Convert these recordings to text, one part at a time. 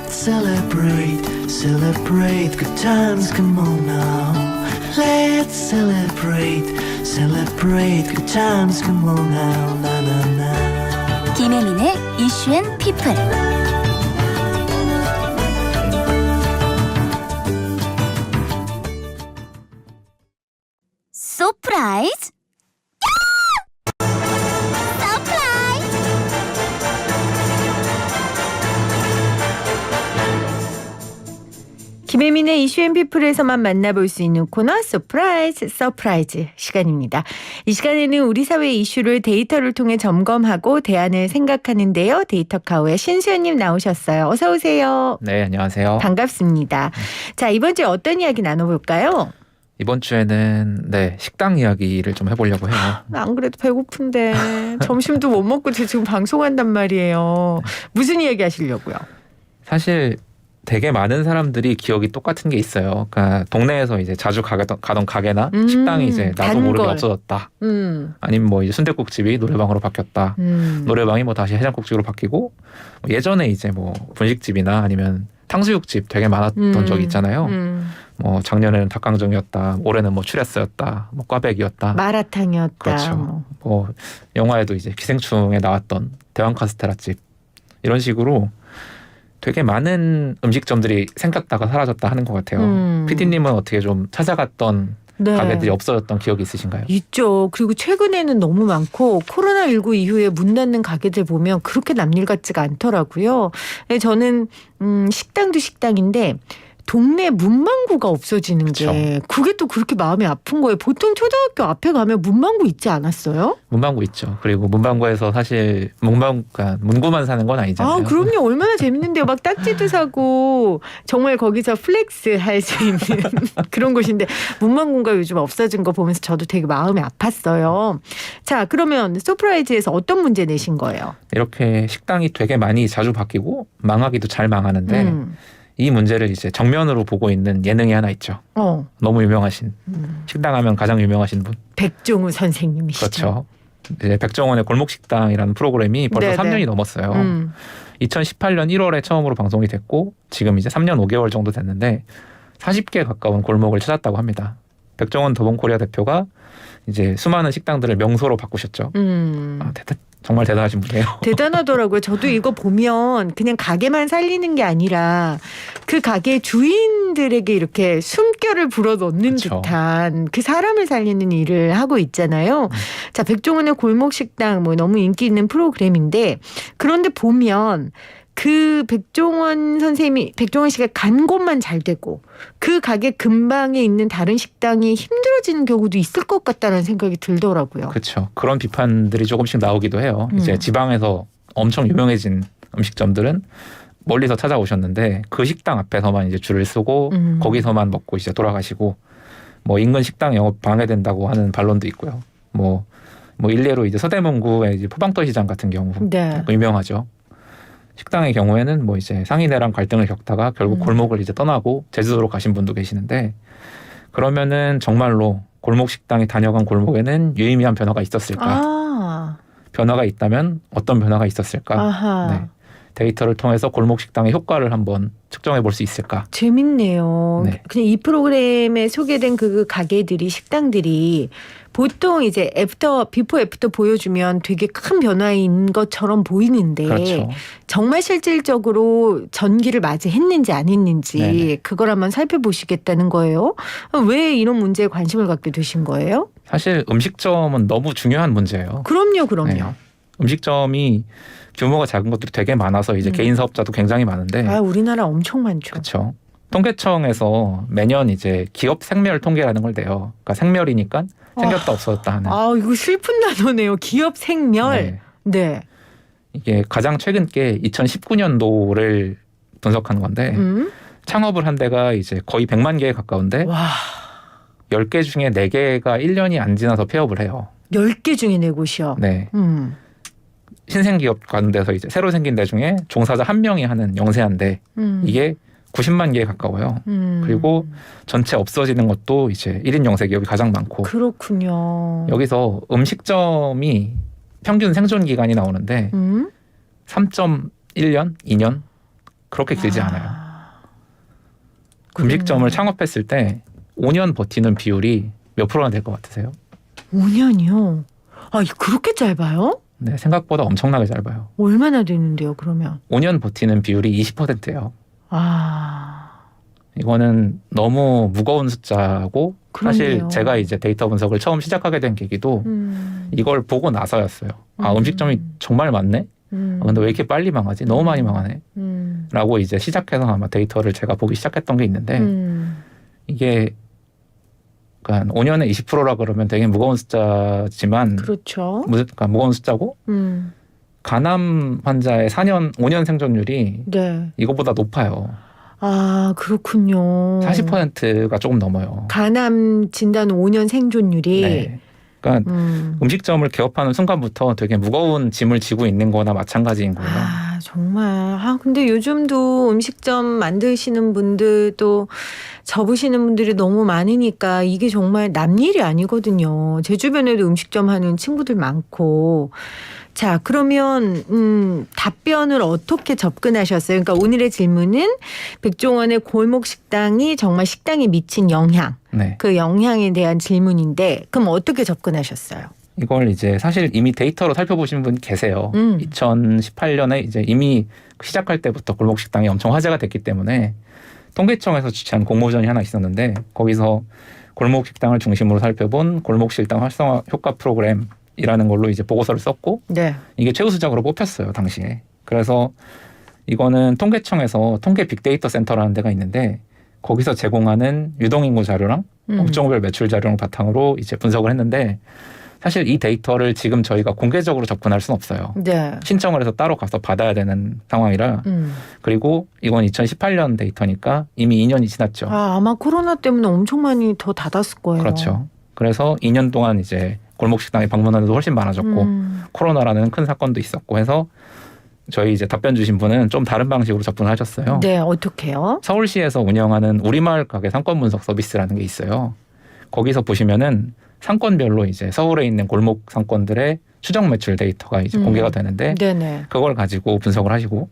Let's celebrate, celebrate good times, come on now. Let's celebrate, celebrate good times, come on now, na na na. 김혜민의 이슈 앤 피플. 서프라이즈! 서프라이즈! 김혜민의 이슈앤피플에서만 만나볼 수 있는 코너 서프라이즈 시간입니다. 이 시간에는 우리 사회의 이슈를 데이터를 통해 점검하고 대안을 생각하는데요. 데이터카우의 신수연님 나오셨어요. 어서 오세요. 네, 안녕하세요. 반갑습니다. 자, 이번 주에 어떤 이야기 나눠볼까요? 이번 주에는 식당 이야기를 좀 해보려고 해요. 안 그래도 배고픈데 점심도 못 먹고 지금 방송한단 말이에요. 무슨 이야기 하시려고요? 사실 되게 많은 사람들이 기억이 똑같은 게 있어요. 그러니까 동네에서 이제 자주 가던 가게나 식당이 이제 나도 모르게 없어졌다. 아니면 뭐 이제 순댓국집이 노래방으로 바뀌었다. 노래방이 뭐 다시 해장국집으로 바뀌고 예전에 이제 뭐 분식집이나 아니면 탕수육집 되게 많았던 적이 있잖아요. 뭐 작년에는 닭강정이었다, 올해는 뭐 추레스였다, 뭐 꽈배기였다, 마라탕이었다. 그렇죠. 뭐 영화에도 이제 기생충에 나왔던 대왕 카스테라집 이런 식으로 되게 많은 음식점들이 생겼다가 사라졌다 하는 것 같아요. PD님은 어떻게 좀 찾아갔던 가게들이 없어졌던 기억이 있으신가요? 있죠. 그리고 최근에는 너무 많고 코로나19 이후에 문 닫는 가게들 보면 그렇게 남일 같지가 않더라고요. 저는 식당도 식당인데 동네 문방구가 없어지는 그쵸. 게 그게 또 그렇게 마음이 아픈 거예요. 보통 초등학교 앞에 가면 문방구 있지 않았어요? 문방구 있죠. 그리고 문방구에서 사실 문구만 사는 건 아니잖아요. 아, 그럼요. 얼마나 재밌는데요. 막 딱지도 사고 정말 거기서 플렉스 할 수 있는 그런 곳인데 문방구가 요즘 없어진 거 보면서 저도 되게 마음이 아팠어요. 자, 그러면 서프라이즈에서 어떤 문제 내신 거예요? 이렇게 식당이 되게 많이 자주 바뀌고 망하기도 잘 망하는데 이 문제를 이제 정면으로 보고 있는 예능이 하나 있죠. 너무 유명하신 식당 하면 가장 유명하신 분. 백종우 선생님이시죠. 그렇죠. 이제 백종원의 골목식당이라는 프로그램이 벌써 3년이 넘었어요. 2018년 1월에 처음으로 방송이 됐고 지금 이제 3년 5개월 정도 됐는데 40개 가까운 골목을 찾았다고 합니다. 백종원 더본코리아 대표가 이제 수많은 식당들을 명소로 바꾸셨죠. 정말 대단하신 분이에요. 대단하더라고요. 저도 이거 보면 그냥 가게만 살리는 게 아니라 그 가게 주인들에게 이렇게 숨결을 불어넣는 그쵸. 듯한 그 사람을 살리는 일을 하고 있잖아요. 자, 백종원의 골목식당 뭐 너무 인기 있는 프로그램인데 그런데 보면 그 백종원 씨가 간 곳만 잘 되고 그 가게 근방에 있는 다른 식당이 힘들어지는 경우도 있을 것 같다는 생각이 들더라고요. 그렇죠. 그런 비판들이 조금씩 나오기도 해요. 이제 지방에서 엄청 유명해진 음식점들은 멀리서 찾아오셨는데 그 식당 앞에서만 이제 줄을 서고 거기서만 먹고 이제 돌아가시고 뭐 인근 식당 영업 방해된다고 하는 반론도 있고요. 뭐 일례로 이제 서대문구의 이제 포방도 시장 같은 경우 유명하죠. 식당의 경우에는 뭐 이제 상인회랑 갈등을 겪다가 결국 골목을 이제 떠나고 제주도로 가신 분도 계시는데 그러면은 정말로 골목 식당이 다녀간 골목에는 유의미한 변화가 있었을까? 변화가 있다면 어떤 변화가 있었을까? 네. 데이터를 통해서 골목 식당의 효과를 한번 측정해 볼 수 있을까? 재밌네요. 네. 그냥 이 프로그램에 소개된 그 가게들이 식당들이 보통 이제 비포 애프터 보여주면 되게 큰 변화인 것처럼 보이는데 그렇죠. 정말 실질적으로 전기를 맞이했는지 안 했는지 네네. 그걸 한번 살펴보시겠다는 거예요. 왜 이런 문제에 관심을 갖게 되신 거예요? 사실 음식점은 너무 중요한 문제예요. 그럼요. 네. 음식점이 규모가 작은 것들이 되게 많아서 이제 개인 사업자도 굉장히 많은데 우리나라 엄청 많죠. 그렇죠. 통계청에서 매년 이제 기업 생멸 통계라는 걸 내요. 그러니까 생멸이니까 생겼다 없어졌다 하는. 이거 슬픈 단어네요. 기업 생멸. 네. 이게 가장 최근 게 2019년도를 분석한 건데 창업을 한 데가 이제 거의 100만 개에 가까운데 10개 중에 4개가 1년이 안 지나서 폐업을 해요. 10개 중에 4곳이요? 네. 신생기업 가는 데서 이제 새로 생긴 데 중에 종사자 1명이 하는 영세한데 이게 90만 개에 가까워요. 그리고 전체 없어지는 것도 이제 1인 영세 기업이 가장 많고. 그렇군요. 여기서 음식점이 평균 생존 기간이 나오는데 3.1년, 2년 그렇게 길지 않아요. 그렇네. 음식점을 창업했을 때 5년 버티는 비율이 몇 프로나 될 것 같으세요? 5년이요? 아, 그렇게 짧아요? 네, 생각보다 엄청나게 짧아요. 얼마나 되는데요, 그러면? 5년 버티는 비율이 20%예요. 아, 이거는 너무 무거운 숫자고 사실 그러네요. 제가 이제 데이터 분석을 처음 시작하게 된 계기도 이걸 보고 나서였어요. 아, 음식점이 정말 많네? 근데 왜 이렇게 빨리 망하지? 너무 많이 망하네? 라고 이제 시작해서 아마 데이터를 제가 보기 시작했던 게 있는데 이게 그러니까 5년에 20%라 그러면 되게 무거운 숫자지만 그렇죠. 그러니까 무거운 숫자고 간암 환자의 5년 생존율이 네. 이거보다 높아요. 아, 그렇군요. 40%가 조금 넘어요. 간암 진단 5년 생존율이. 네. 그러니까 음식점을 개업하는 순간부터 되게 무거운 짐을 지고 있는 거나 마찬가지인 거예요. 아, 정말. 아, 근데 요즘도 음식점 만드시는 분들 또 접으시는 분들이 너무 많으니까 이게 정말 남 일이 아니거든요. 제 주변에도 음식점 하는 친구들 많고. 자, 그러면 답변을 어떻게 접근하셨어요? 그러니까 오늘의 질문은 백종원의 골목 식당이 정말 식당에 미친 영향, 네. 그 영향에 대한 질문인데 그럼 어떻게 접근하셨어요? 이걸 이제 사실 이미 데이터로 살펴보신 분 계세요. 2018년에 이제 이미 시작할 때부터 골목 식당이 엄청 화제가 됐기 때문에 통계청에서 주최한 공모전이 하나 있었는데 거기서 골목 식당을 중심으로 살펴본 골목 식당 활성화 효과 프로그램이라는 걸로 이제 보고서를 썼고 네. 이게 최우수작으로 뽑혔어요 당시에. 그래서 이거는 통계청에서 통계 빅데이터 센터라는 데가 있는데 거기서 제공하는 유동인구 자료랑 업종별 매출 자료를 바탕으로 이제 분석을 했는데 사실 이 데이터를 지금 저희가 공개적으로 접근할 수는 없어요. 네. 신청을 해서 따로 가서 받아야 되는 상황이라 그리고 이건 2018년 데이터니까 이미 2년이 지났죠. 아, 아마 코로나 때문에 엄청 많이 더 닫았을 거예요. 그렇죠. 그래서 2년 동안 이제 골목식당에 방문하는 데도 훨씬 많아졌고 코로나라는 큰 사건도 있었고 해서 저희 이제 답변 주신 분은 좀 다른 방식으로 접근하셨어요. 네, 어떻게요? 서울시에서 운영하는 우리마을 가게 상권 분석 서비스라는 게 있어요. 거기서 보시면은 상권별로 이제 서울에 있는 골목 상권들의 추정 매출 데이터가 이제 공개가 되는데 네네. 그걸 가지고 분석을 하시고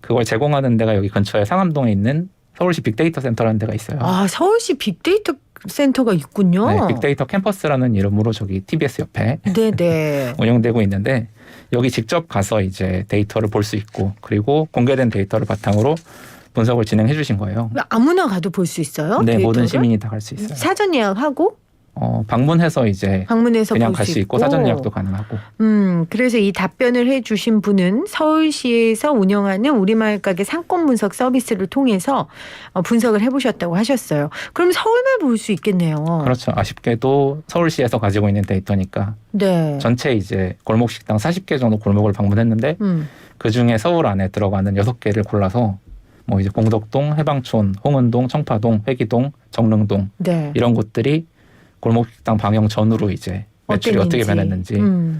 그걸 제공하는 데가 여기 근처에 상암동에 있는 서울시 빅데이터 센터라는 데가 있어요. 아, 서울시 빅데이터 센터가 있군요. 네, 빅데이터 캠퍼스라는 이름으로 저기 TBS 옆에 네네. 운영되고 있는데 여기 직접 가서 이제 데이터를 볼 수 있고 그리고 공개된 데이터를 바탕으로 분석을 진행해 주신 거예요. 아무나 가도 볼 수 있어요? 네, 데이터를? 모든 시민이 다 갈 수 있어요. 사전 예약하고 방문해서 이제 방문해서 그냥 볼 갈 수 있고 사전 예약도 가능하고. 그래서 이 답변을 해주신 분은 서울시에서 운영하는 우리마을 가게 상권 분석 서비스를 통해서 분석을 해보셨다고 하셨어요. 그럼 서울만 볼 수 있겠네요. 그렇죠. 아쉽게도 서울시에서 가지고 있는 데이터니까 네. 전체 이제 골목 식당 40개 정도 골목을 방문했는데 그 중에 서울 안에 들어가는 6개를 골라서 뭐 이제 공덕동, 해방촌, 홍은동, 청파동, 회기동, 정릉동 네. 이런 곳들이 골목식당 방영 전후로 이제 매출이 어떻게 변했는지,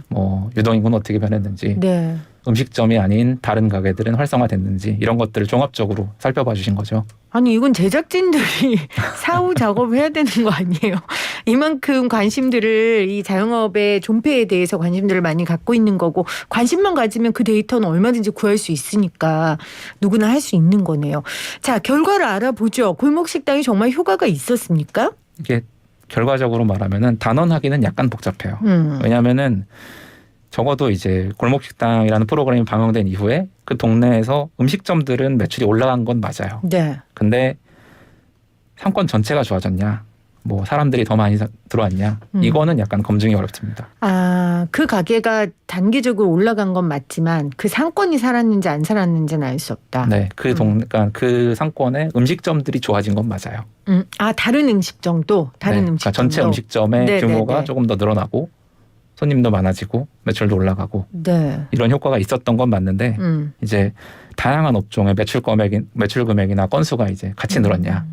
뭐 유동인구는 어떻게 변했는지, 네. 음식점이 아닌 다른 가게들은 활성화됐는지 이런 것들을 종합적으로 살펴봐 주신 거죠. 아니 이건 제작진들이 사후 작업을 해야 되는 거 아니에요? 이만큼 관심들을 이 자영업의 존폐에 대해서 관심들을 많이 갖고 있는 거고 관심만 가지면 그 데이터는 얼마든지 구할 수 있으니까 누구나 할 수 있는 거네요. 자, 결과를 알아보죠. 골목식당이 정말 효과가 있었습니까? 이게 결과적으로 말하면은 단언하기는 약간 복잡해요. 왜냐하면은 적어도 이제 골목식당이라는 프로그램이 방영된 이후에 그 동네에서 음식점들은 매출이 올라간 건 맞아요. 네. 근데 상권 전체가 좋아졌냐, 뭐 사람들이 더 많이 들어왔냐, 이거는 약간 검증이 어렵습니다. 아, 그 가게가 단기적으로 올라간 건 맞지만 그 상권이 살았는지 안 살았는지는 알 수 없다. 네, 그 그러니까 그 상권의 음식점들이 좋아진 건 맞아요. 아, 다른 음식점도 다른 네, 음식점도. 그러니까 전체 음식점의 네, 규모가 네, 네. 조금 더 늘어나고 손님도 많아지고 매출도 올라가고 네. 이런 효과가 있었던 건 맞는데 이제 다양한 업종의 매출 금액이나 건수가 이제 같이 늘었냐,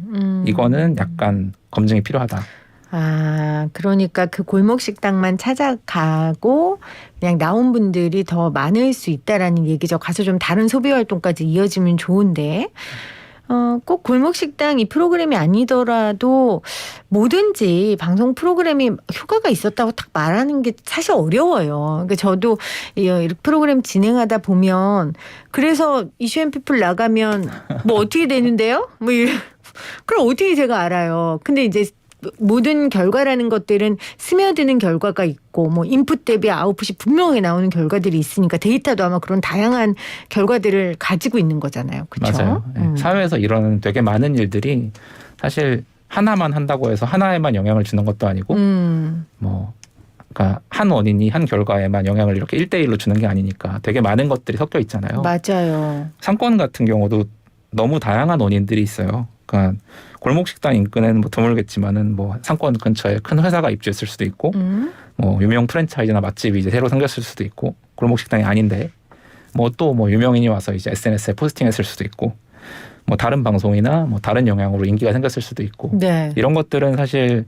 이거는 약간 검증이 필요하다. 아, 그러니까 그 골목 식당만 찾아가고 그냥 나온 분들이 더 많을 수 있다라는 얘기죠. 가서 좀 다른 소비 활동까지 이어지면 좋은데. 꼭 골목식당 이 프로그램이 아니더라도 뭐든지 방송 프로그램이 효과가 있었다고 딱 말하는 게 사실 어려워요. 그러니까 저도 이 프로그램 진행하다 보면 그래서 이슈앤피플 나가면 뭐 어떻게 되는데요? 뭐 그럼 어떻게 제가 알아요. 근데 이제 모든 결과라는 것들은 스며드는 결과가 있고 뭐 인풋 대비 아웃풋이 분명하게 나오는 결과들이 있으니까 데이터도 아마 그런 다양한 결과들을 가지고 있는 거잖아요. 그렇죠? 맞아요. 네. 사회에서 이런 되게 많은 일들이 사실 하나만 한다고 해서 하나에만 영향을 주는 것도 아니고 뭐 그러니까 한 원인이 한 결과에만 영향을 이렇게 1대1로 주는 게 아니니까 되게 많은 것들이 섞여 있잖아요. 맞아요. 상권 같은 경우도 너무 다양한 원인들이 있어요. 그러니까 골목식당 인근에는 뭐 드물겠지만은 뭐 상권 근처에 큰 회사가 입주했을 수도 있고 뭐 유명 프랜차이즈나 맛집이 이제 새로 생겼을 수도 있고 골목식당이 아닌데 뭐 또 뭐 유명인이 와서 이제 SNS에 포스팅했을 수도 있고 뭐 다른 방송이나 뭐 다른 영향으로 인기가 생겼을 수도 있고 네. 이런 것들은 사실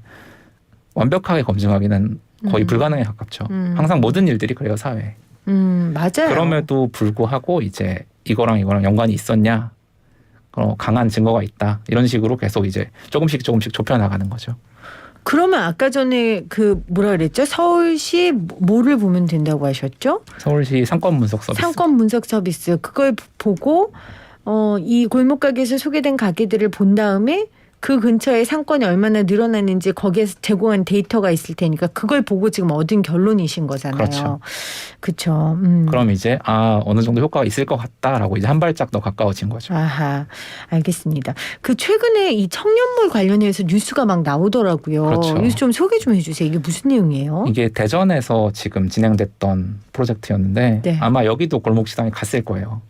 완벽하게 검증하기는 거의 불가능에 가깝죠. 항상 모든 일들이 그래요, 사회에. 맞아요. 그럼에도 불구하고 이제 이거랑 연관이 있었냐? 강한 증거가 있다. 이런 식으로 계속 이제 조금씩 좁혀 나가는 거죠. 그러면 아까 전에 그 뭐라 그랬죠? 서울시 뭐를 보면 된다고 하셨죠? 서울시 상권 분석 서비스. 상권 분석 서비스. 그걸 보고 이 골목 가게에서 소개된 가게들을 본 다음에 그 근처에 상권이 얼마나 늘어났는지 거기에서 제공한 데이터가 있을 테니까 그걸 보고 지금 얻은 결론이신 거잖아요. 그렇죠. 그렇죠. 그럼 이제 어느 정도 효과가 있을 것 같다라고 이제 한 발짝 더 가까워진 거죠. 아하, 알겠습니다. 그 최근에 이 청년몰 관련해서 뉴스가 막 나오더라고요. 그렇죠. 뉴스 좀 소개 좀 해주세요. 이게 무슨 내용이에요? 이게 대전에서 지금 진행됐던 프로젝트였는데 네. 아마 여기도 골목식당에 갔을 거예요.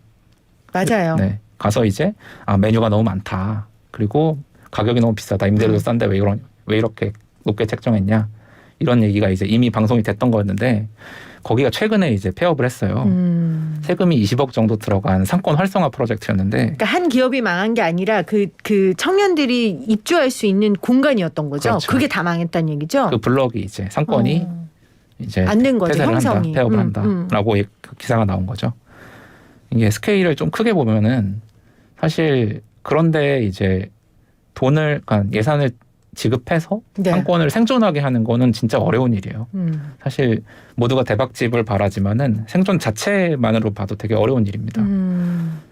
맞아요. 네, 가서 이제 메뉴가 너무 많다. 그리고 가격이 너무 비싸다. 임대료도 싼데 왜 이렇게 높게 책정했냐. 이런 얘기가 이제 이미 방송이 됐던 거였는데 거기가 최근에 이제 폐업을 했어요. 세금이 20억 정도 들어간 상권 활성화 프로젝트였는데 그러니까 한 기업이 망한 게 아니라 그 청년들이 입주할 수 있는 공간이었던 거죠. 그렇죠. 그게 다 망했다는 얘기죠. 그 블럭이 이제 상권이 이제 안 된 거죠. 폐쇄를 형성이. 한다, 폐업을 한다라고 그 기사가 나온 거죠. 이게 스케일을 좀 크게 보면은 사실 그런데 이제 그러니까 예산을 지급해서 네. 상권을 생존하게 하는 거는 진짜 어려운 일이에요. 사실 모두가 대박집을 바라지만은 생존 자체만으로 봐도 되게 어려운 일입니다.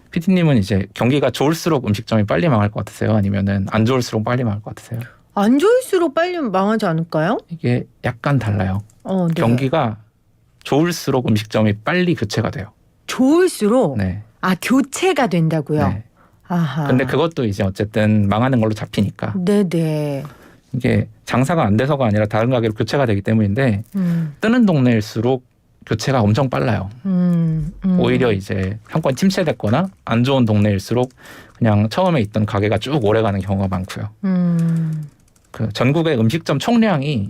PD님은 이제 경기가 좋을수록 음식점이 빨리 망할 것 같으세요? 아니면은 안 좋을수록 빨리 망할 것 같으세요? 안 좋을수록 빨리 망하지 않을까요? 이게 약간 달라요. 네. 경기가 좋을수록 음식점이 빨리 교체가 돼요. 좋을수록 네. 교체가 된다고요. 네. 아하. 근데 그것도 이제 어쨌든 망하는 걸로 잡히니까 네네. 이게 장사가 안 돼서가 아니라 다른 가게로 교체가 되기 때문인데 뜨는 동네일수록 교체가 엄청 빨라요. 오히려 이제 상권 침체됐거나 안 좋은 동네일수록 그냥 처음에 있던 가게가 쭉 오래가는 경우가 많고요. 그 전국의 음식점 총량이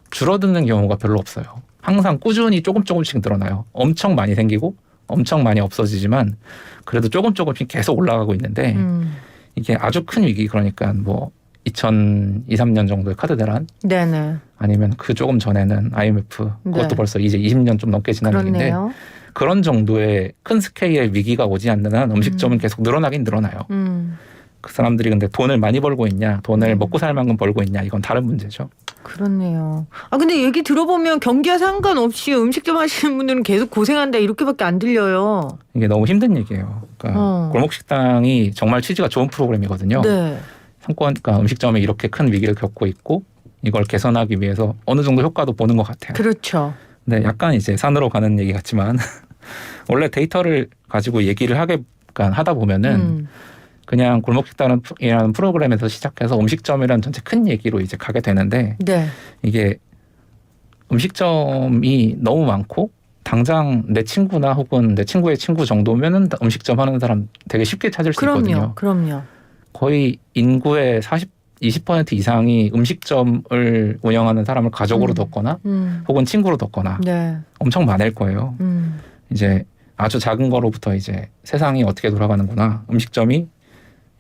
줄어드는 경우가 별로 없어요. 항상 꾸준히 조금씩 늘어나요. 엄청 많이 생기고 엄청 많이 없어지지만 그래도 조금씩 계속 올라가고 있는데 이게 아주 큰 위기 그러니까 뭐 2023년 정도의 카드 대란 네네. 아니면 그 조금 전에는 IMF 그것도 네. 벌써 이제 20년 좀 넘게 지난 얘기인데 그렇네요. 그런 정도의 큰 스케일의 위기가 오지 않는 한 음식점은 계속 늘어나긴 늘어나요. 그 사람들이 근데 돈을 많이 벌고 있냐 돈을 먹고 살 만큼 벌고 있냐 이건 다른 문제죠. 그렇네요. 근데 얘기 들어보면 경기와 상관없이 음식점 하시는 분들은 계속 고생한다 이렇게밖에 안 들려요. 이게 너무 힘든 얘기예요. 그러니까 골목식당이 정말 취지가 좋은 프로그램이거든요. 네. 그러니까 음식점이 이렇게 큰 위기를 겪고 있고 이걸 개선하기 위해서 어느 정도 효과도 보는 것 같아요. 그렇죠. 근데 약간 이제 산으로 가는 얘기 같지만 원래 데이터를 가지고 얘기를 하다 보면은 그냥 골목식당이라는 프로그램에서 시작해서 음식점이라는 전체 큰 얘기로 이제 가게 되는데 네. 이게 음식점이 너무 많고 당장 내 친구나 혹은 내 친구의 친구 정도면은 음식점 하는 사람 되게 쉽게 찾을 수 있거든요. 그럼요. 거의 인구의 20% 이상이 음식점을 운영하는 사람을 가족으로 뒀거나 혹은 친구로 뒀거나 네. 엄청 많을 거예요. 이제 아주 작은 거로부터 이제 세상이 어떻게 돌아가는구나. 음식점이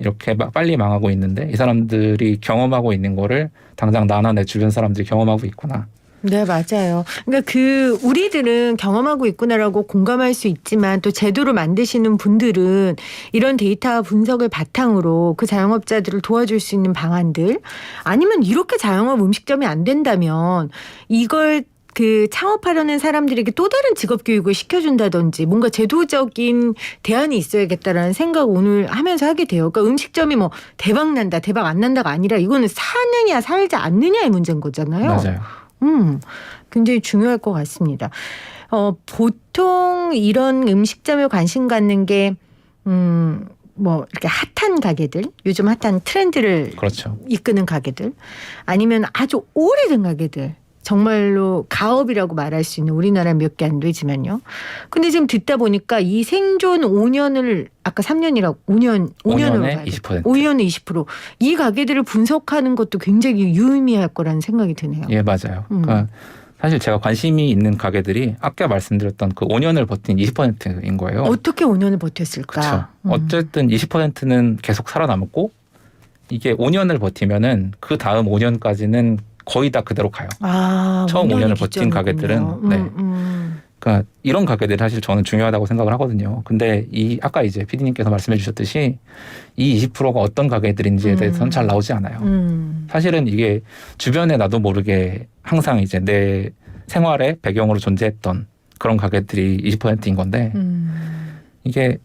이렇게 빨리 망하고 있는데 이 사람들이 경험하고 있는 거를 당장 나나 내 주변 사람들이 경험하고 있구나. 네, 맞아요. 그러니까 우리들은 경험하고 있구나라고 공감할 수 있지만 또 제도를 만드시는 분들은 이런 데이터 분석을 바탕으로 그 자영업자들을 도와줄 수 있는 방안들 아니면 이렇게 자영업 음식점이 안 된다면 이걸 창업하려는 사람들에게 또 다른 직업 교육을 시켜준다든지 뭔가 제도적인 대안이 있어야겠다라는 생각 오늘 하면서 하게 돼요. 그러니까 음식점이 뭐 대박 난다, 대박 안 난다가 아니라 이거는 사느냐 살지 않느냐의 문제인 거잖아요. 맞아요. 굉장히 중요할 것 같습니다. 보통 이런 음식점에 관심 갖는 게 뭐 이렇게 핫한 가게들, 요즘 핫한 트렌드를 그렇죠. 이끄는 가게들, 아니면 아주 오래된 가게들. 정말로 가업이라고 말할 수 있는 우리나라 몇 개 안 되지만요. 근데 지금 듣다 보니까 이 생존 5년을 아까 3년이라고 5년으로 5년에 20%. 5년에 20%. 이 가게들을 분석하는 것도 굉장히 유의미할 거라는 생각이 드네요. 예, 맞아요. 그러니까 사실 제가 관심이 있는 가게들이 아까 말씀드렸던 그 5년을 버틴 20%인 거예요. 어떻게 5년을 버텼을까? 그렇죠. 어쨌든 20%는 계속 살아남았고 이게 5년을 버티면은 그 다음 5년까지는 거의 다 그대로 가요. 처음 5년을 버틴 가게들은 그러니까 이런 가게들이 사실 저는 중요하다고 생각을 하거든요. 근데 아까 이제 PD님께서 말씀해 주셨듯이 이 20%가 어떤 가게들인지에 대해서는 잘 나오지 않아요. 사실은 이게 주변에 나도 모르게 항상 이제 내 생활의 배경으로 존재했던 그런 가게들이 20%인 건데 이게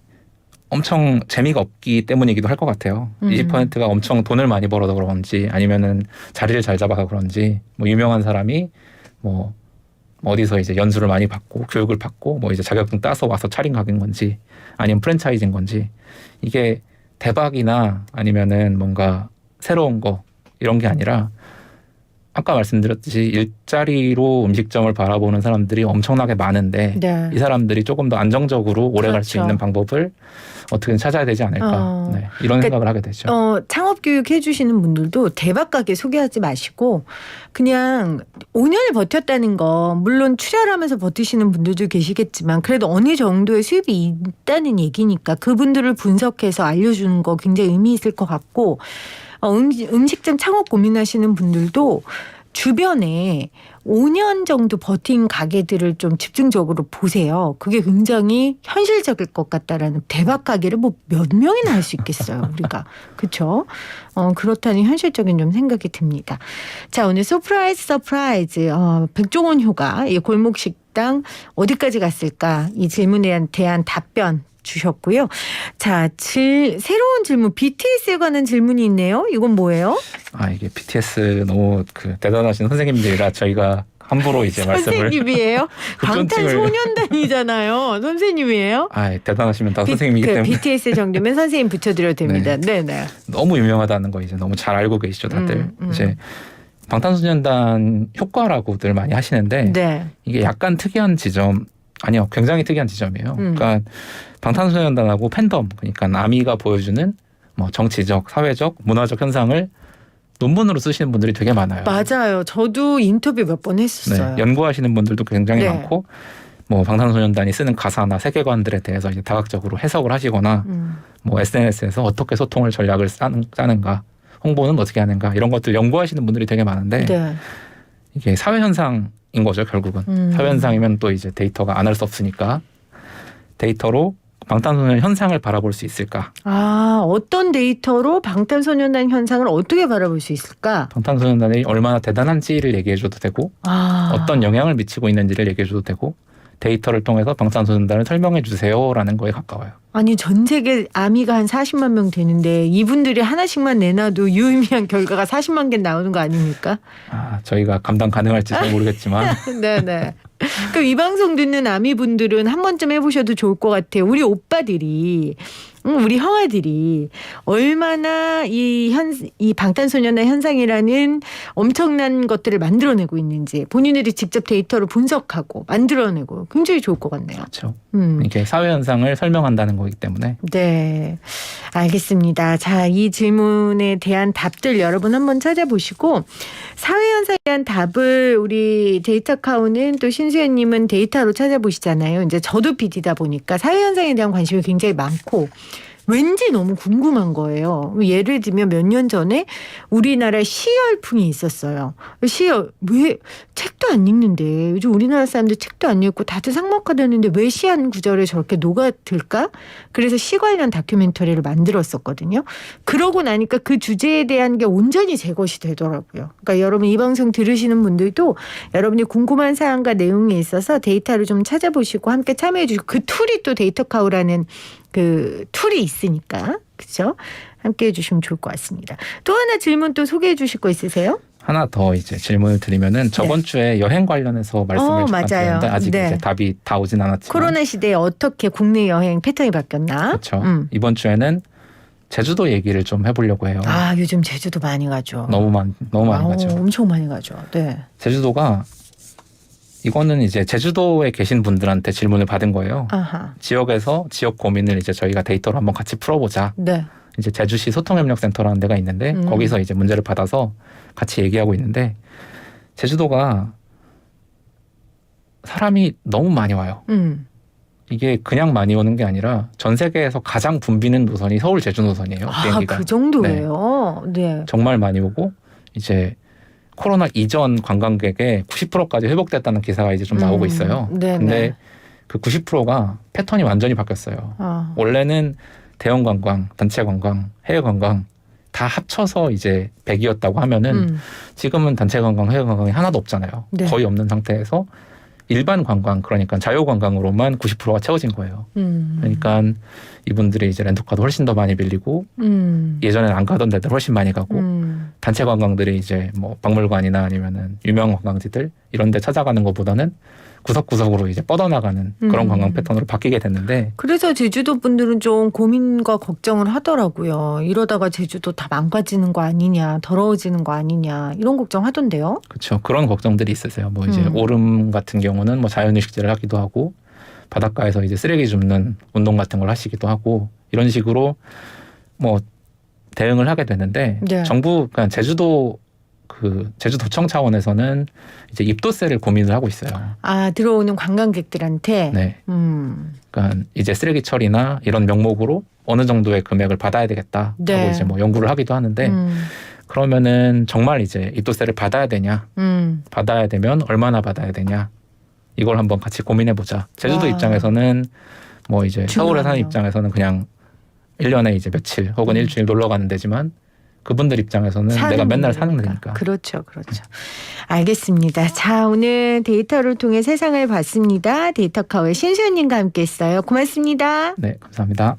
엄청 재미가 없기 때문이기도 할 것 같아요. 20%가 엄청 돈을 많이 벌어서 그런지 아니면은 자리를 잘 잡아서 그런지 뭐 유명한 사람이 뭐 어디서 이제 연수를 많이 받고 교육을 받고 뭐 이제 자격증 따서 와서 차린 가게인 건지 아니면 프랜차이즈인 건지 이게 대박이나 아니면은 뭔가 새로운 거 이런 게 아니라 아까 말씀드렸듯이 일자리로 음식점을 바라보는 사람들이 엄청나게 많은데 네. 이 사람들이 조금 더 안정적으로 오래 갈 수 그렇죠. 있는 방법을 어떻게든 찾아야 되지 않을까 네, 이런 생각을 하게 되죠. 창업 교육 해주시는 분들도 대박 가게 소개하지 마시고 그냥 5년을 버텼다는 거 물론 출혈하면서 버티시는 분들도 계시겠지만 그래도 어느 정도의 수입이 있다는 얘기니까 그분들을 분석해서 알려주는 거 굉장히 의미 있을 것 같고 음식점 창업 고민하시는 분들도 주변에 5년 정도 버틴 가게들을 좀 집중적으로 보세요. 그게 굉장히 현실적일 것 같다라는 대박 가게를 뭐 몇 명이나 할 수 있겠어요. 우리가. 그렇죠? 그렇다는 현실적인 좀 생각이 듭니다. 자, 오늘 서프라이즈 백종원 효가 이 골목식당 어디까지 갔을까? 이 질문에 대한 답변 주셨고요. 자, 새로운 질문 BTS에 관한 질문이 있네요. 이건 뭐예요? 이게 BTS 너무 대단하신 선생님들이라 저희가 함부로 이제 말씀을 선생님이에요? 방탄소년단이잖아요. 선생님이에요? 대단하시면 다 선생님이기 때문에 BTS 정도면 선생님 붙여드려도 됩니다. 네. 너무 유명하다는 거 이제 너무 잘 알고 계시죠, 다들. 이제 방탄소년단 효과라고들 많이 하시는데 네. 이게 약간 특이한 지점 아니요, 굉장히 특이한 지점이에요. 그러니까 방탄소년단하고 팬덤, 그러니까 아미가 보여주는 뭐 정치적, 사회적, 문화적 현상을 논문으로 쓰시는 분들이 되게 많아요. 맞아요. 저도 인터뷰 몇 번 했었어요. 네, 연구하시는 분들도 굉장히 네. 많고, 뭐 방탄소년단이 쓰는 가사나 세계관들에 대해서 이제 다각적으로 해석을 하시거나, 뭐 SNS에서 어떻게 소통을 전략을 짜는가, 홍보는 어떻게 하는가 이런 것들 연구하시는 분들이 되게 많은데 네. 이게 사회 현상인 거죠, 결국은. 사회 현상이면 또 이제 데이터가 안 할 수 없으니까 데이터로 방탄소년단 현상을 바라볼 수 있을까? 어떤 데이터로 방탄소년단 현상을 어떻게 바라볼 수 있을까? 방탄소년단이 얼마나 대단한지를 얘기해줘도 되고 어떤 영향을 미치고 있는지를 얘기해줘도 되고 데이터를 통해서 방탄소년단을 설명해 주세요라는 거에 가까워요. 아니 전 세계 아미가 한 40만 명 되는데 이분들이 하나씩만 내놔도 유의미한 결과가 40만 개 나오는 거 아닙니까? 저희가 감당 가능할지 잘 모르겠지만 네네. 그러니까 이 방송 듣는 아미분들은 한 번쯤 해보셔도 좋을 것 같아요. 우리 오빠들이 우리 형아들이 얼마나 이 방탄소년단 현상이라는 엄청난 것들을 만들어내고 있는지 본인들이 직접 데이터를 분석하고 만들어내고 굉장히 좋을 것 같네요. 그렇죠. 이게 사회 현상을 설명한다는 거기 때문에. 네, 알겠습니다. 자, 이 질문에 대한 답들 여러분 한번 찾아보시고 사회 현상에 대한 답을 우리 데이터 카우는 또 신수연님은 데이터로 찾아보시잖아요. 이제 저도 PD다 보니까 사회 현상에 대한 관심이 굉장히 많고 왠지 너무 궁금한 거예요. 예를 들면 몇 년 전에 우리나라에 시열풍이 있었어요. 시열 왜 책도 안 읽는데 요즘 우리나라 사람들 책도 안 읽고 다들 삭막하다는데 왜 시 한 구절에 저렇게 녹아들까? 그래서 시 관련 다큐멘터리를 만들었었거든요. 그러고 나니까 그 주제에 대한 게 온전히 제 것이 되더라고요. 그러니까 여러분 이 방송 들으시는 분들도 여러분이 궁금한 사항과 내용에 있어서 데이터를 좀 찾아보시고 함께 참여해 주시고 그 툴이 또 데이터카우라는 그 툴이 있으니까 그렇죠? 함께 해주시면 좋을 것 같습니다. 또 하나 질문 또 소개해 주실 거 있으세요? 하나 더 이제 질문을 드리면은 저번 주에 여행 관련해서 말씀을 잠깐 드렸는데 아직 네. 이제 답이 다 오진 않았지만 코로나 시대에 어떻게 국내 여행 패턴이 바뀌었나? 그렇죠. 이번 주에는 제주도 얘기를 좀 해보려고 해요. 아 요즘 제주도 많이 가죠. 너무 많이 가죠. 엄청 많이 가죠. 네. 제주도가 이거는 이제 제주도에 계신 분들한테 질문을 받은 거예요. 아하. 지역에서 지역 고민을 이제 저희가 데이터로 한번 같이 풀어보자. 네. 이제 제주시 소통협력센터라는 데가 있는데 거기서 이제 문제를 받아서 같이 얘기하고 있는데 제주도가 사람이 너무 많이 와요. 이게 그냥 많이 오는 게 아니라 전 세계에서 가장 붐비는 노선이 서울 제주 노선이에요. 비행기가. 그 정도예요. 네. 정말 많이 오고 이제 코로나 이전 관광객의 90%까지 회복됐다는 기사가 이제 좀 나오고 있어요. 네네. 근데 그 90%가 패턴이 완전히 바뀌었어요. 원래는 대형 관광, 단체 관광, 해외 관광 다 합쳐서 이제 100이었다고 하면은 지금은 단체 관광, 해외 관광이 하나도 없잖아요. 네. 거의 없는 상태에서 일반 관광 그러니까 자유 관광으로만 90%가 채워진 거예요. 그러니까 이분들이 이제 렌터카도 훨씬 더 많이 빌리고 예전엔 안 가던 데들 훨씬 많이 가고 단체 관광들이 이제 뭐 박물관이나 아니면은 유명 관광지들 이런 데 찾아가는 것보다는 구석구석으로 이제 뻗어나가는 그런 관광 패턴으로 바뀌게 됐는데 그래서 제주도 분들은 좀 고민과 걱정을 하더라고요. 이러다가 제주도 다 망가지는 거 아니냐, 더러워지는 거 아니냐 이런 걱정 하던데요. 그렇죠. 그런 걱정들이 있으세요. 뭐 이제 오름 같은 경우는 뭐 자연휴식지를 하기도 하고 바닷가에서 이제 쓰레기 줍는 운동 같은 걸 하시기도 하고 이런 식으로 뭐 대응을 하게 되는데 네. 정부 그러니까 제주도청 차원에서는 이제 입도세를 고민을 하고 있어요. 아 들어오는 관광객들한테. 네. 그러니까 이제 쓰레기 처리나 이런 명목으로 어느 정도의 금액을 받아야 되겠다. 네. 하고 이제 뭐 연구를 하기도 하는데 그러면은 정말 이제 입도세를 받아야 되냐? 받아야 되면 얼마나 받아야 되냐? 이걸 한번 같이 고민해 보자. 제주도 입장에서는 뭐 이제 서울에 사는 입장에서는 그냥 1년에 이제 며칠 혹은 일주일 놀러 가는 데지만 그분들 입장에서는 내가 맨날 사는 데니까. 그렇죠. 알겠습니다. 자, 오늘 데이터를 통해 세상을 봤습니다. 데이터카우의 신수연님과 함께했어요. 고맙습니다. 네, 감사합니다.